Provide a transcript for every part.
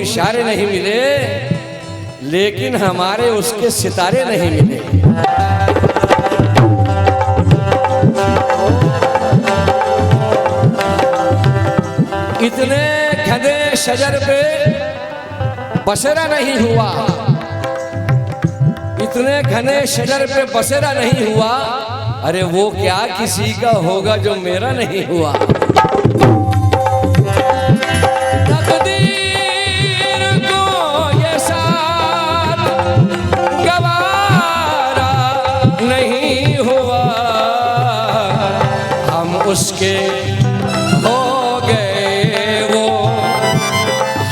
इशारे नहीं मिले, लेकिन हमारे उसके सितारे नहीं मिले। इतने घने शजर पे बसेरा नहीं हुआ, इतने घने शजर पे बसेरा नहीं हुआ। अरे वो क्या किसी का होगा जो मेरा नहीं हुआ। तकदीर को ये साथ गवारा नहीं हुआ, हम उसके हो गए वो,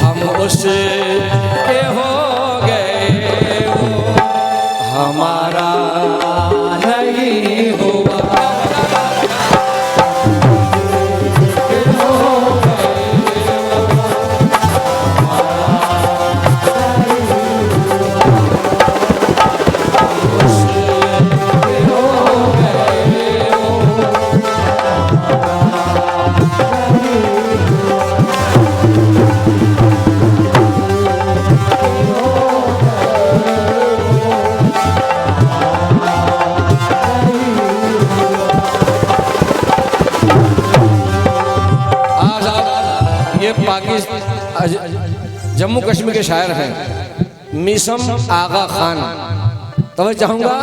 हम उसके हो गए वो, हमारा नहीं हुआ। जम्मू कश्मीर के शायर हैं मीसम आगा खान। तो मैं चाहूँगा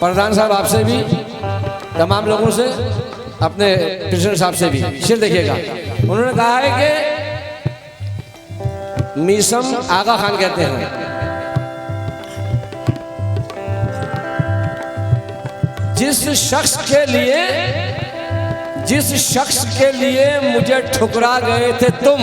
प्रधान साहब आपसे भी, तमाम लोगों से, अपने प्रेसिडेंट साहब से भी शेर देखिएगा। उन्होंने कहा है कि मीसम आगा खान कहते हैं, जिस शख्स के लिए मुझे ठुकरा गए थे तुम,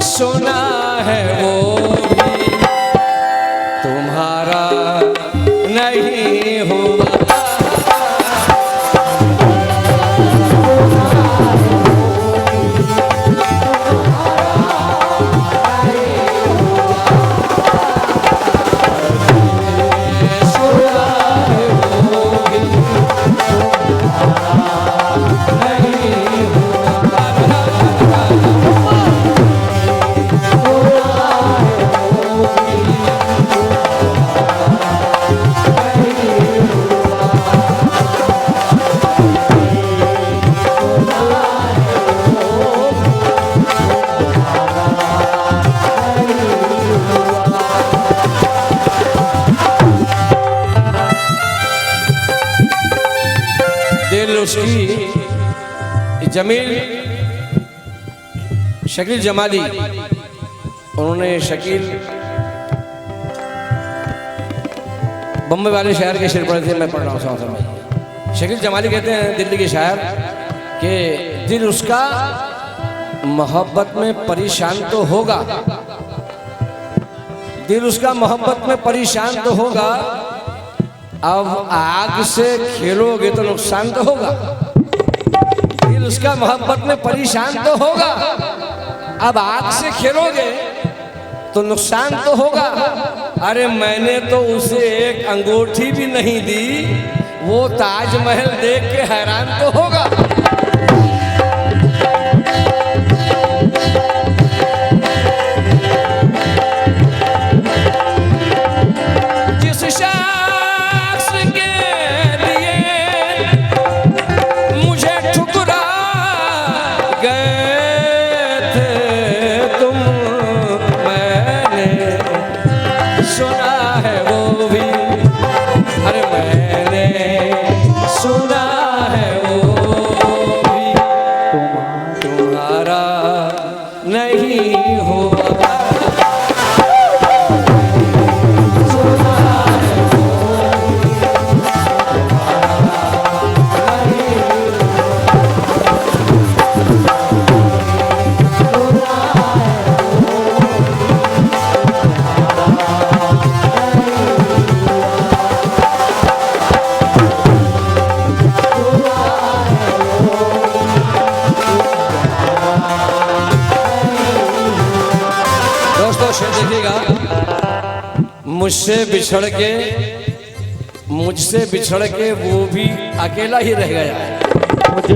सुना है वो भी तुम्हारा नहीं हुआ। उसकी जमील शकील जमाली, उन्होंने शकील बम्बई वाले शायर के शेर पढ़े थे, मैं पढ़ रहा हूँ। शकील जमाली कहते हैं, दिल्ली के शायर, कि दिल उसका मोहब्बत में परेशान तो होगा, दिल उसका मोहब्बत में परेशान तो होगा, अब आग से खेलोगे तो नुकसान तो होगा। दिल उसका मोहब्बत में परेशान तो होगा, अब आग से खेलोगे तो नुकसान तो होगा। अरे मैंने तो उसे एक अंगूठी भी नहीं दी, वो ताजमहल देख के हैरान तो होगा। सुना है वो मुझसे बिछड़ के वो भी अकेला ही रह गया। मुझसे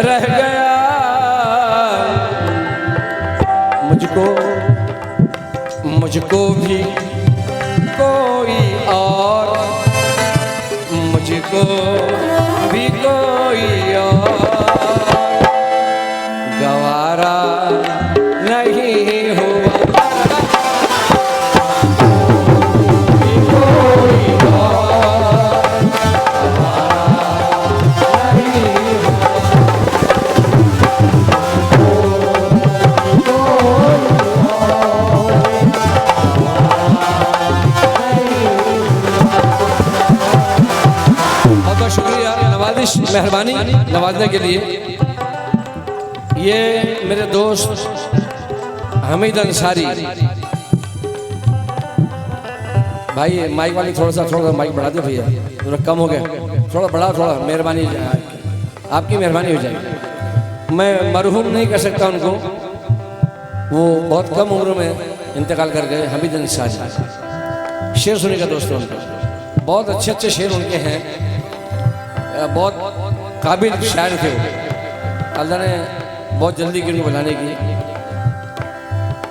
रह गया। मुझको भी कोई और, मुझको भी कोई और गवारा नहीं हुआ। मेहरबानी नवाजने के लिए। ये मेरे दोस्त हमीद अंसारी भाई, माइक वाली थोड़ा माइक बढ़ा दे भैया, थोड़ा कम हो गया, थोड़ा बढ़ा, थोड़ा मेहरबानी, आपकी मेहरबानी हो जाएगी। मैं मरहूम नहीं कर सकता उनको, वो बहुत कम उम्र में इंतकाल कर गए। हमीद अंसारी, शेर सुनेगा दोस्तों उनका, बहुत अच्छे अच्छे शेर उनके हैं, बहुत काबिल शायर थे वो। अल्लाह ने बहुत जल्दी की उनको बनाने की।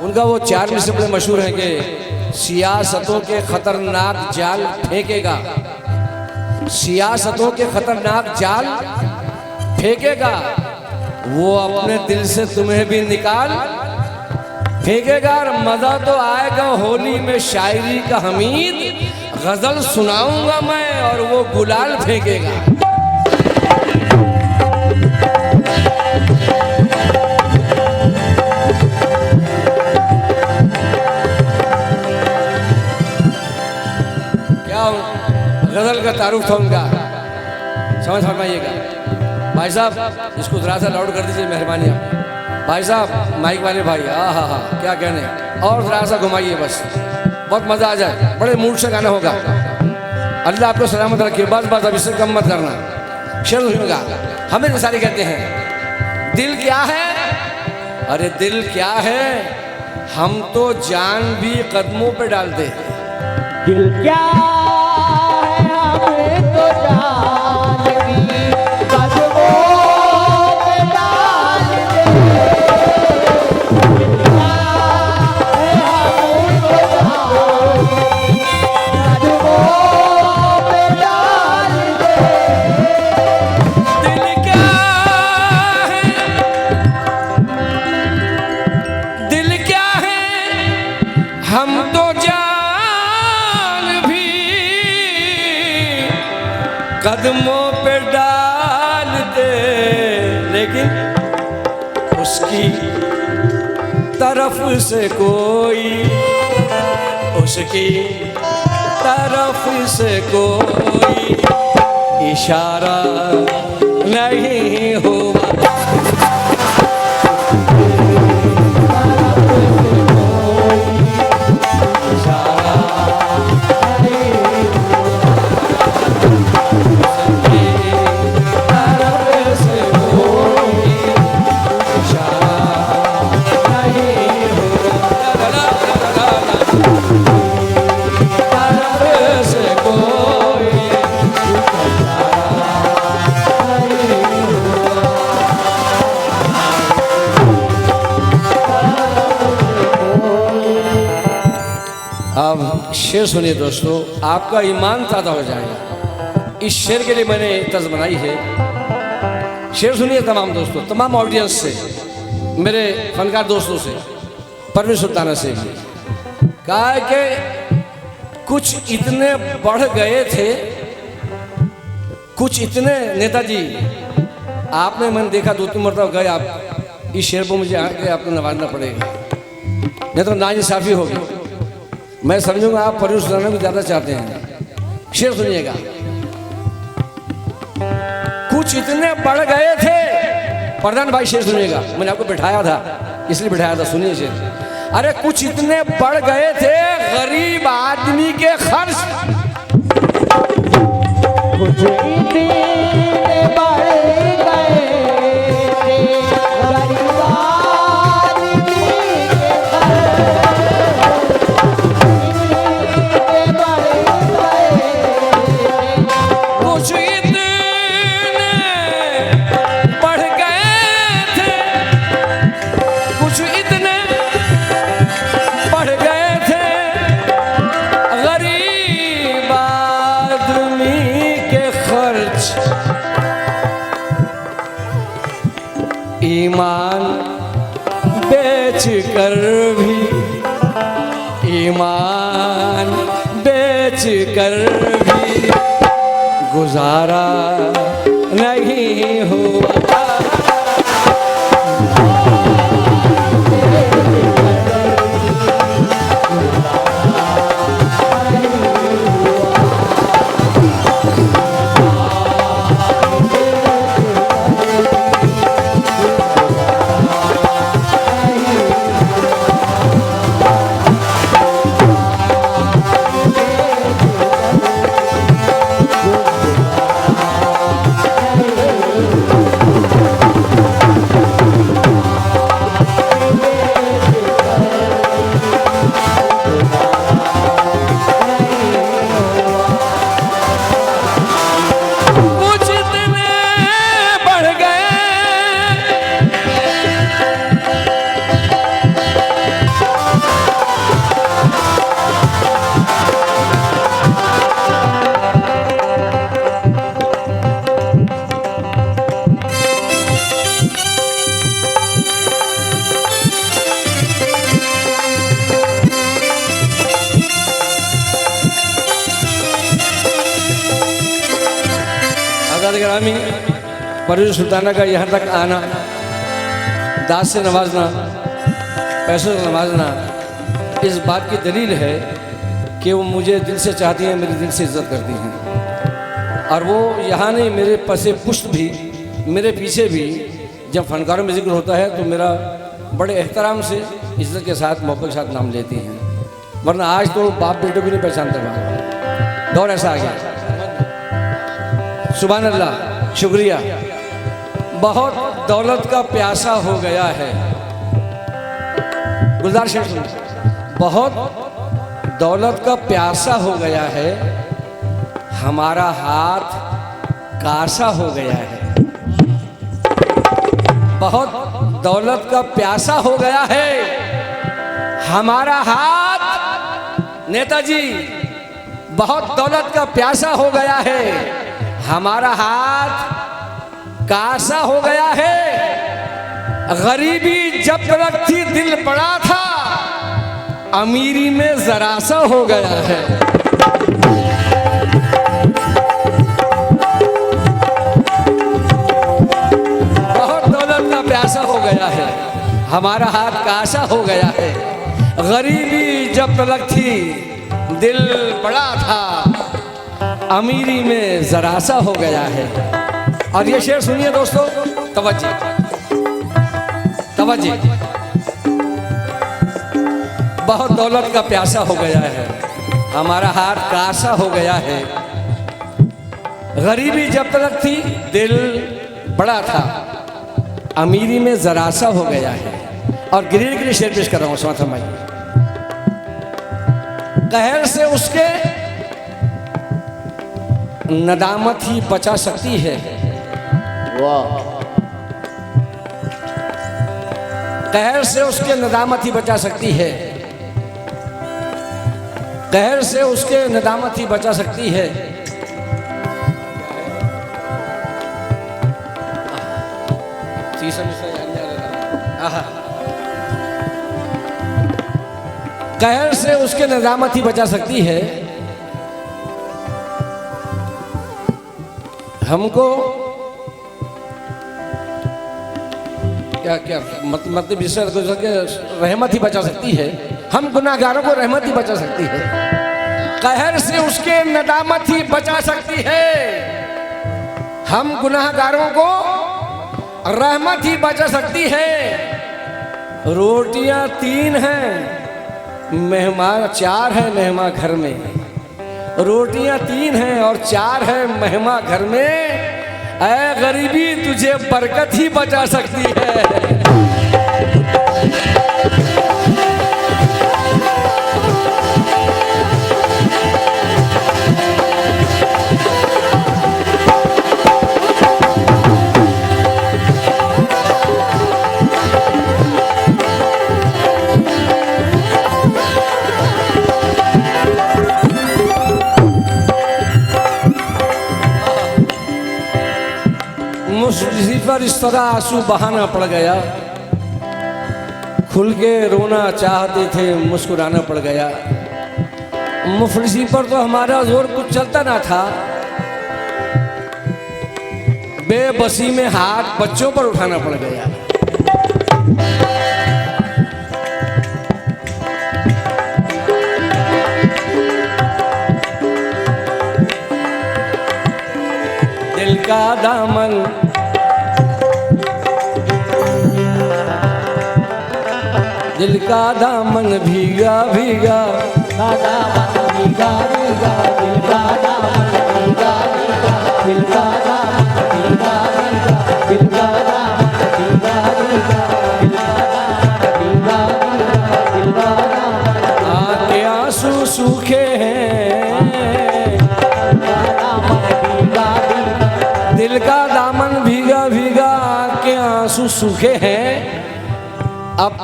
उनका वो 4 में से बड़े मशहूर हैं कि सियासतों के खतरनाक जाल फेंकेगा, सियासतों के खतरनाक जाल फेंकेगा, वो अपने दिल से तुम्हें भी निकाल फेंकेगा। और मजा तो आएगा होली में शायरी का हमीद, गजल सुनाऊंगा मैं और वो गुलाल फेंकेगा। गजल का तारुफ था उनका, समझ फरमाइएगा। भाई साहब इसको जरा सा लाउड कर दीजिए, मेहरबानी आप। भाई साहब माइक वाले भाई, हाँ क्या कहने, और जरा सा घुमाइए बस, बहुत मजा आ जाए, बड़े मूड से गाना होगा। अल्लाह आपको सलामत रखे, बस अब इससे कम मत करना। शेर होगा, हमें सारे कहते हैं दिल क्या है, अरे दिल क्या है, हम तो जान भी कदमों पे डालते हैं। दिल क्या है, हमें तो जान भी कदमों पे डाल दे। दिल क्या है, हमें तो जान भी कदमों पे डाल दे। दिल क्या है, दिल क्या है, हम तो कदमों पे डाल दे, लेकिन उसकी तरफ से कोई, उसकी तरफ से कोई इशारा नहीं हुआ। अब शेर सुनिए दोस्तों, आपका ईमान ताज़ा हो जाएगा। इस शेर के लिए मैंने तर्ज बनाई है। शेर सुनिए तमाम दोस्तों, तमाम ऑडियंस से, मेरे फनकार दोस्तों से, परवीन सुल्ताना से भी। कहा कि कुछ इतने बढ़ गए थे, कुछ इतने नेताजी, आपने मैंने देखा 2-3 मरतबा गए आप, इस शेर को मुझे आके आपको नवाजना पड़ेगा, नहीं तो नाइंसाफ़ी होगी। मैं समझूंगा आप परवीन सुल्ताना को ज़्यादा चाहते हैं, शेर सुनिएगा। कुछ इतने बढ़ गए थे, प्रधान भाई शेर सुनिएगा, मैंने आपको बिठाया था इसलिए बिठाया था, सुनिए शेर। अरे कुछ इतने बढ़ गए थे गरीब आदमी के खर्च, कुछ इतने बढ़ गए थे गरीब आदमी के खर्च, इतने बढ़ गए कुछ इतने बढ़ गए थे, कुछ इतने बढ़ गए थे गरीब आदमी के खर्च। ईमान बेच कर भी, ईमान बेच कर भी गुजारा नहीं हुआ। ग्रामी परवेज़ सुल्ताना का यहाँ तक आना, दास से नवाजना, पैसों से नवाजना, इस बात की दलील है कि वो मुझे दिल से चाहती हैं, मेरे दिल से इज्जत करती हैं। और वो यहाँ नहीं, मेरे पसे पुष्ट भी, मेरे पीछे भी जब फनकारों में जिक्र होता है तो मेरा बड़े एहतराम से, इज्जत के साथ, मौके के साथ नाम लेती हैं। वरना आज तो बाप बेटे भी नहीं पहचानते वहाँ, दौर ऐसा आ गया। सुभान अल्लाह, शुक्रिया। बहुत दौलत का प्यासा हो गया है, गुलजार शेख, बहुत दौलत का प्यासा हो गया है, हमारा हाथ कासा हो गया है। बहुत दौलत का प्यासा हो गया है, हमारा हाथ, नेताजी, बहुत दौलत का प्यासा हो गया है, हमारा हाथ कासा हो गया है। गरीबी जब तक थी दिल पड़ा था, अमीरी में जरा सा हो गया है। बहुत दौलत का प्यासा हो गया है, हमारा हाथ कासा हो गया है। गरीबी जब तक थी दिल पड़ा था, अमीरी में जरा सा हो गया है। और ये शेर सुनिए दोस्तों, तवज्जो तवज्जो। बहुत दौलत का प्यासा हो गया है, हमारा हाथ कासा हो गया है। गरीबी जब तक थी दिल बड़ा था, अमीरी में जरा सा हो गया है। और गिरिर गिरी शेर पेश कर रहा हूँ, समझ फरमाइए। कहर से उसके नदामत ही बचा सकती है। वाह, कहर से उसके नदामत ही बचा सकती है, कहर से उसके नदामत ही बचा सकती है। कहर से उसके नदामत ही बचा सकती है। हमको क्या क्या मतलब इससे रहमत ही बचा सकती है, हम गुनाहगारों को रहमत ही बचा सकती है। कहर से उसके नदामत ही बचा सकती है। हम गुनाहगारों को रहमत ही बचा सकती है। रोटियां 3 हैं, मेहमान 4 हैं मेहमान घर में। रोटियां 3 हैं और 4 हैं मेहमान घर में। ऐ गरीबी तुझे बरकत ही बचा सकती है। मुझी पर इस तरह आंसू बहाना पड़ गया। खुल के रोना चाहते थे, मुस्कुराना पड़ गया। मुफलिसी पर तो हमारा जोर कुछ चलता ना था। बेबसी में हाथ बच्चों पर उठाना पड़ गया। दिल का दामन दिल का दामन भीगा भीगा, दामन भीगा भीगा, दिल का दामन भीगा भीगा, दिल का दामन भीगा भीगा, दिल का दामन भीगा भीगा, दिल का दामन भीगा भीगा, दिल का दामन आके आंसू सूखे हैं। दिल का दामन भीगा भीगा, आके आंसू सूखे हैं। अब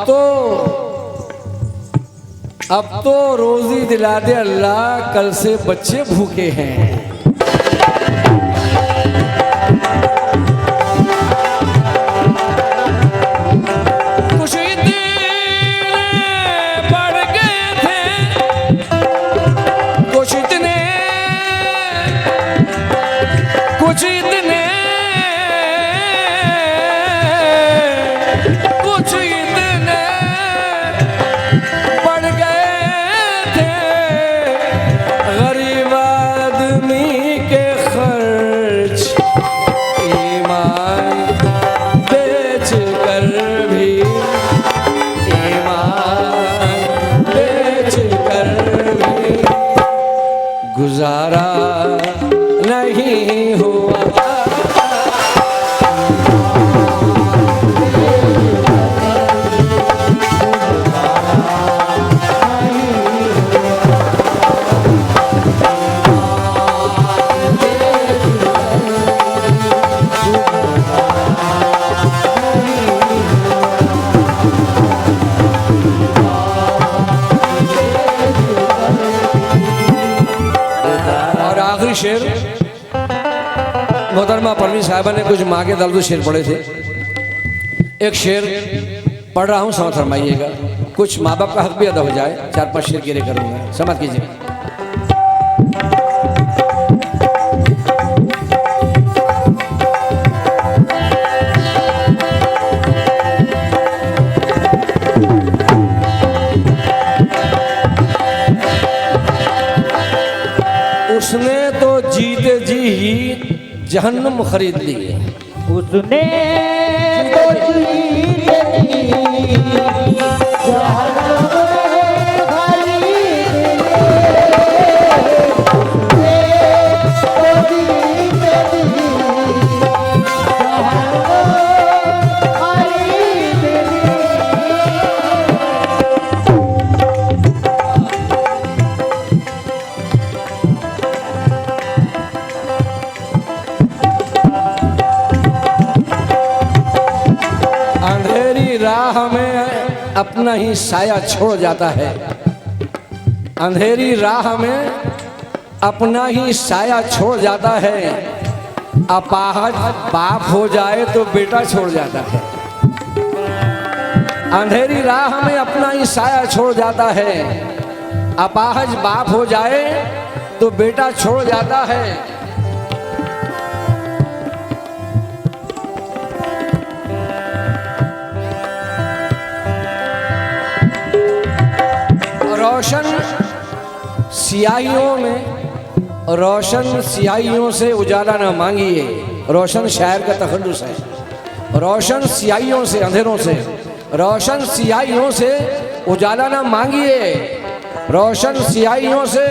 तो रोजी दिला दे अल्लाह, कल से बच्चे भूखे हैं। कुछ इतने बढ़ गए थे, कुछ इतने कुछ इतने कुछ इतने बढ़ गए थे। गरीब आदमी के खर्च, ईमान बेच कर भी, ईमान बेच कर भी गुजारा नहीं हुआ। और आखिरी शेर मोहतरमा परवीन साहिबा ने कुछ माँ के दर्द शेर पढ़े थे। एक शेर पढ़ रहा हूँ, समझ फरमाइएगा। कुछ माँ बाप का हक भी अदा हो जाए। 4-5 शेर गिरे करूँगा, समझ कीजिए। उसने तो जीते जी ही जहन्नम खरीद ली। उसने तो जीते जी जहन्नम खरीद ली। उसने तो जीते जी जहन्नम खरीद ली। अंधेरी राह में अपना ही साया छोड़ जाता है। अंधेरी राह में अपना ही साया छोड़ जाता है। अपाहज बाप हो जाए तो बेटा छोड़ जाता है। अंधेरी राह में अपना ही साया छोड़ जाता है। अपाहज बाप हो जाए तो बेटा छोड़ जाता है। रोशन स्याहियों में रोशन स्याहियों से उजाला न मांगिए। रोशन शायर का तखल्लुस है। रोशन स्याहियों से, अंधेरों से, रोशन स्याहियों से उजाला न मांगिए। रोशन स्याहियों से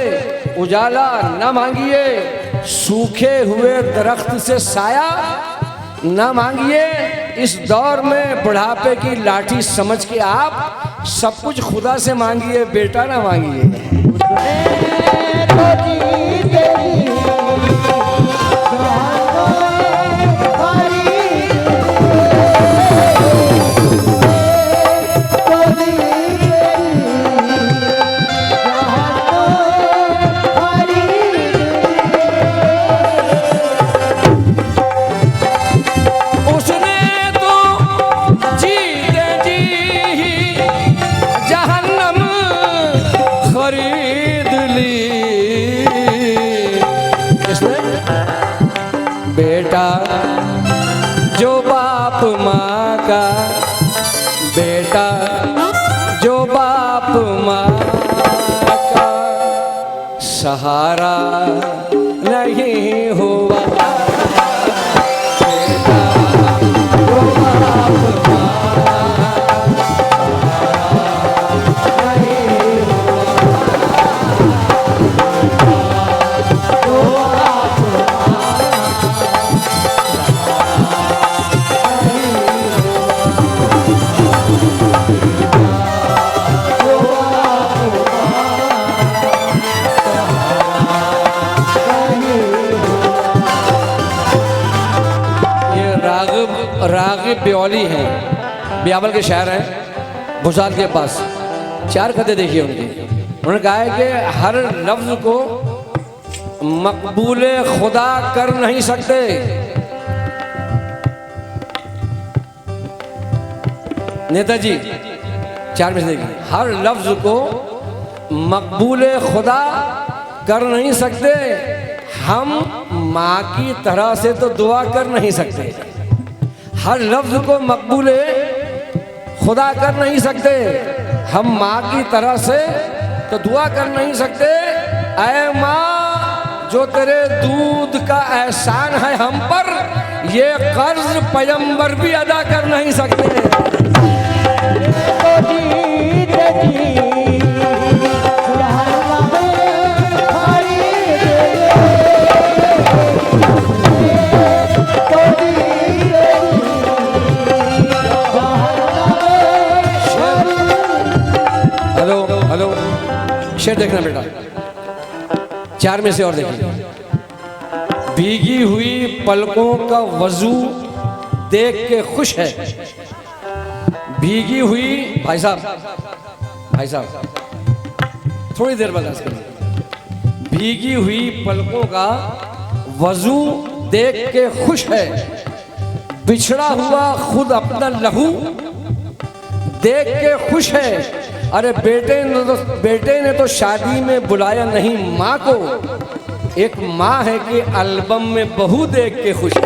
उजाला न मांगिए। सूखे हुए दरख्त से साया न मांगिए। इस दौर में बुढ़ापे की लाठी समझ के आप सब कुछ खुदा से मांगिए, बेटा ना मांगिए। बेटा जो बाप माँ का, बेटा जो बाप माँ का सहारा नहीं हुआ। बेटा जो बाप माँ रागिब ब्योली हैं, ब्यावल के शायर हैं, भुसाल के पास। 4 खते देखिए उनके। उन्होंने कहा है कि हर लफ्ज को मकबूल खुदा कर नहीं सकते। नेताजी 4 में से देखिए, हर लफ्ज को मकबूल खुदा कर नहीं सकते। हम माँ की तरह से तो दुआ कर नहीं सकते। हर लफ्ज को मकबूल खुदा कर नहीं सकते। हम माँ की तरह से तो दुआ कर नहीं सकते। ऐ माँ जो तेरे दूध का एहसान है हम पर, ये कर्ज पैगंबर भी अदा कर नहीं सकते। हेलो, शेर देखना बेटा। 4 में से और देखिए। भीगी हुई पलकों का वजू देख के खुश है। भीगी हुई, भाई साहब थोड़ी देर बर्दाश्त करिए। भीगी हुई पलकों का वजू देख के खुश है। बिछड़ा हुआ खुद अपना लहू देख के खुश है। अरे बेटे ने तो शादी में बुलाया नहीं माँ को। एक माँ है कि एल्बम में बहू देख के खुश है।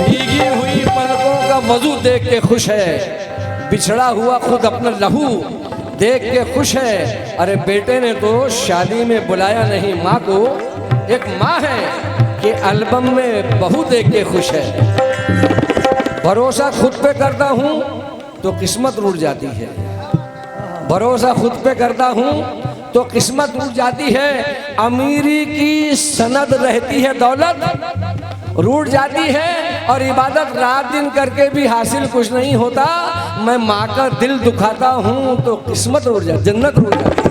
भीगी हुई पलकों का वजू देख के खुश है। बिछड़ा हुआ खुद अपना लहू देख के खुश है। अरे बेटे ने तो शादी में बुलाया नहीं माँ को। एक माँ है कि एल्बम में बहू देख के खुश है। भरोसा खुद पे करता हूँ तो किस्मत रूठ जाती है। भरोसा खुद पे करता हूँ तो किस्मत रूठ जाती है। अमीरी की सनद रहती है, दौलत रूठ जाती है। और इबादत रात दिन करके भी हासिल कुछ नहीं होता। मैं माँ का दिल दुखाता हूँ तो किस्मत रूठ जाती, जन्नत रूठ जाती।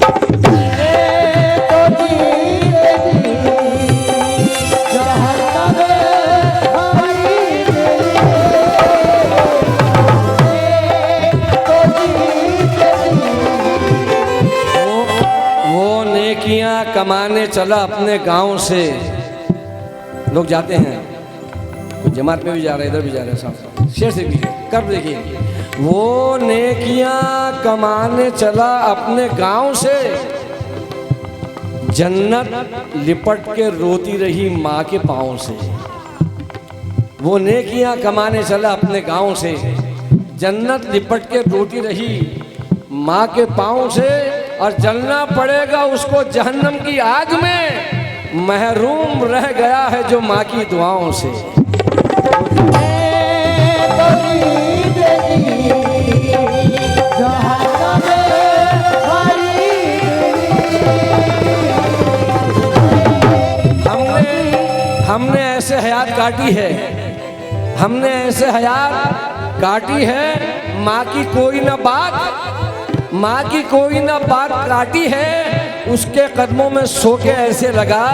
वो नेकियां कमाने चला अपने गांव से। लोग जाते हैं, जमात में भी जा रहे हैं, इधर भी जा रहे हैं, साहब शेर से भी कर देखिए। वो नेकियां कमाने चला अपने गांव से। जन्नत लिपट के रोती रही माँ के पाँव से। वो नेकियां कमाने चला अपने गांव से। जन्नत लिपट के रोटी रही माँ के पाँव से, और जलना पड़ेगा उसको जहन्नम की आग में। महरूम रह गया है जो माँ की दुआओं से। हमने ऐसे हयात काटी है, हमने ऐसे हयात काटी है। माँ की कोई ना बात, माँ की कोई ना बात काटी है। उसके कदमों में सो के ऐसे लगा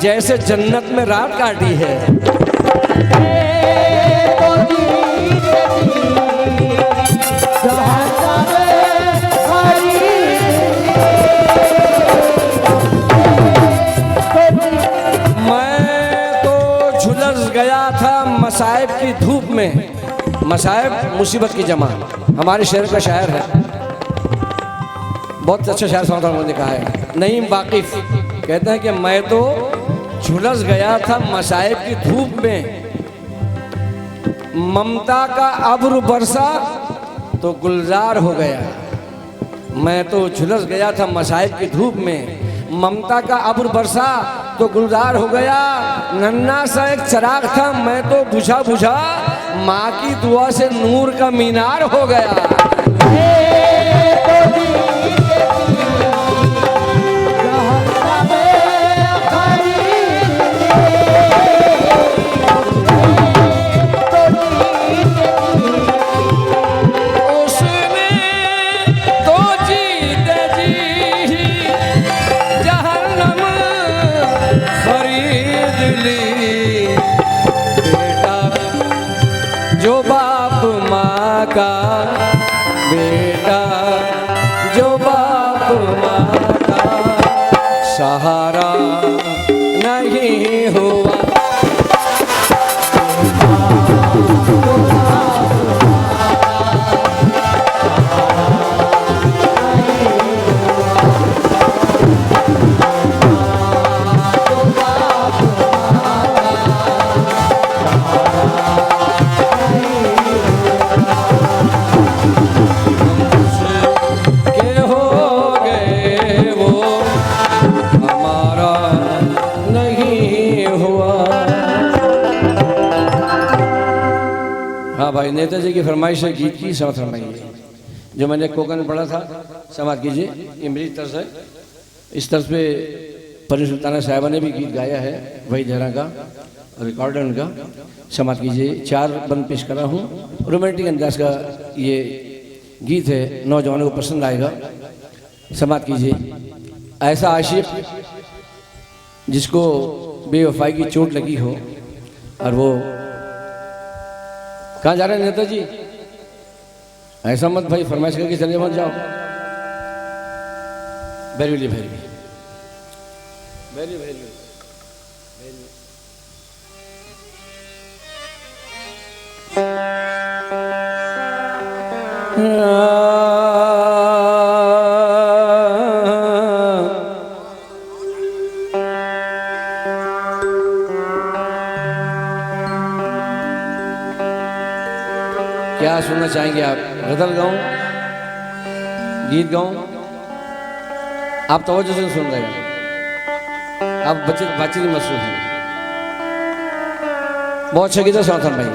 जैसे जन्नत में रात काटी है। गया था मसाइब की धूप में। मसाइब मुसीबत की जमा, हमारे शहर का शायर है, बहुत अच्छा शायर साहब ने कहा है, नईम वाकिफ कहते हैं कि मैं तो झुलस गया था मसाइब की धूप में। ममता का अब्र बरसा तो गुलजार हो गया। मैं तो झुलस गया था मसाइब की धूप में, ममता का अब्र बरसा तो गुलजार हो गया। नन्ना सा एक चिराग था मैं तो बुझा बुझा, माँ की दुआ से नूर का मीनार हो गया। जो बाप माँ का बेटा, जो बाप माँ का सहारा नहीं हुआ। भाई नेताजी की फरमाइश है गीत की समाप्त फरमाइए। जो मैंने कोकन में पढ़ा था समाप्त कीजिए, ये मेरी तर्ज है। इस तर्ज पे परी सुल्ताना साहिबा ने भी गीत गाया है, वही जहरा का रिकॉर्ड है उनका। समाप्त कीजिए। 4 बंद पेश कर रहा हूँ, रोमांटिक अंदाज का ये गीत है, नौजवानों को पसंद आएगा। समाप्त कीजिए। ऐसा आशिक जिसको बेवफाई की चोट लगी हो, और वो कहाँ जा रहे हैं नेताजी? ऐसा मत भाई, फरमाइश करके चले मत जाओ। बैरी बैरी बैरी बैरी क्या सुनना चाहेंगे आप? गजल गाऊं, गीत गाऊं? आप तवज्जो से सुन रहे हैं, आप बच्चे बातचीत में मसरूफ हैं। बहुत अच्छा गीत है सावधान भाई।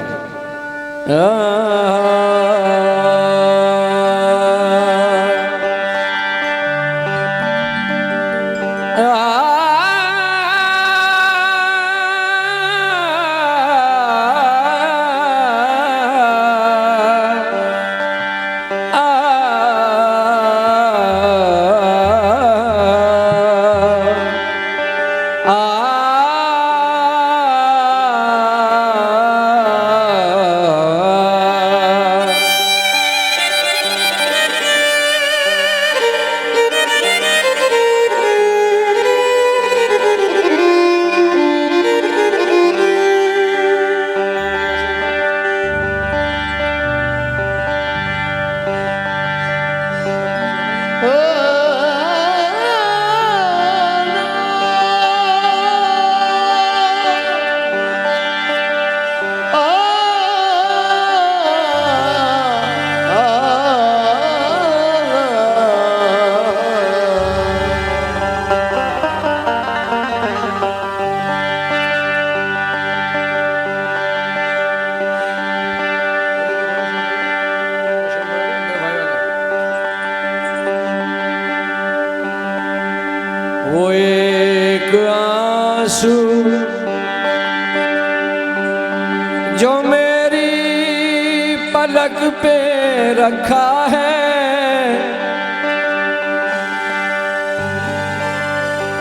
वो एक आंसू जो मेरी पलक पे रखा है,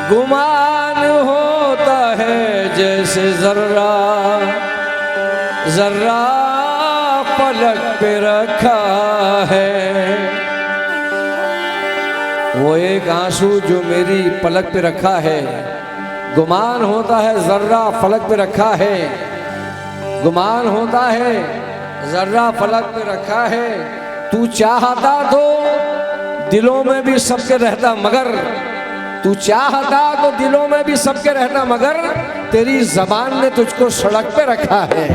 गुमान होता है जैसे जर्रा जर्रा पलक पे रखा है। वो एक आंसू जो मेरी पलक पे रखा है, गुमान होता है जर्रा फलक पे रखा है, गुमान होता है जर्रा फलक पे रखा है। तू चाहता तो दिलों में भी सबके रहता, मगर तू चाहता तो दिलों में भी सबके रहता, मगर तेरी जबान ने तुझको सड़क पे रखा है।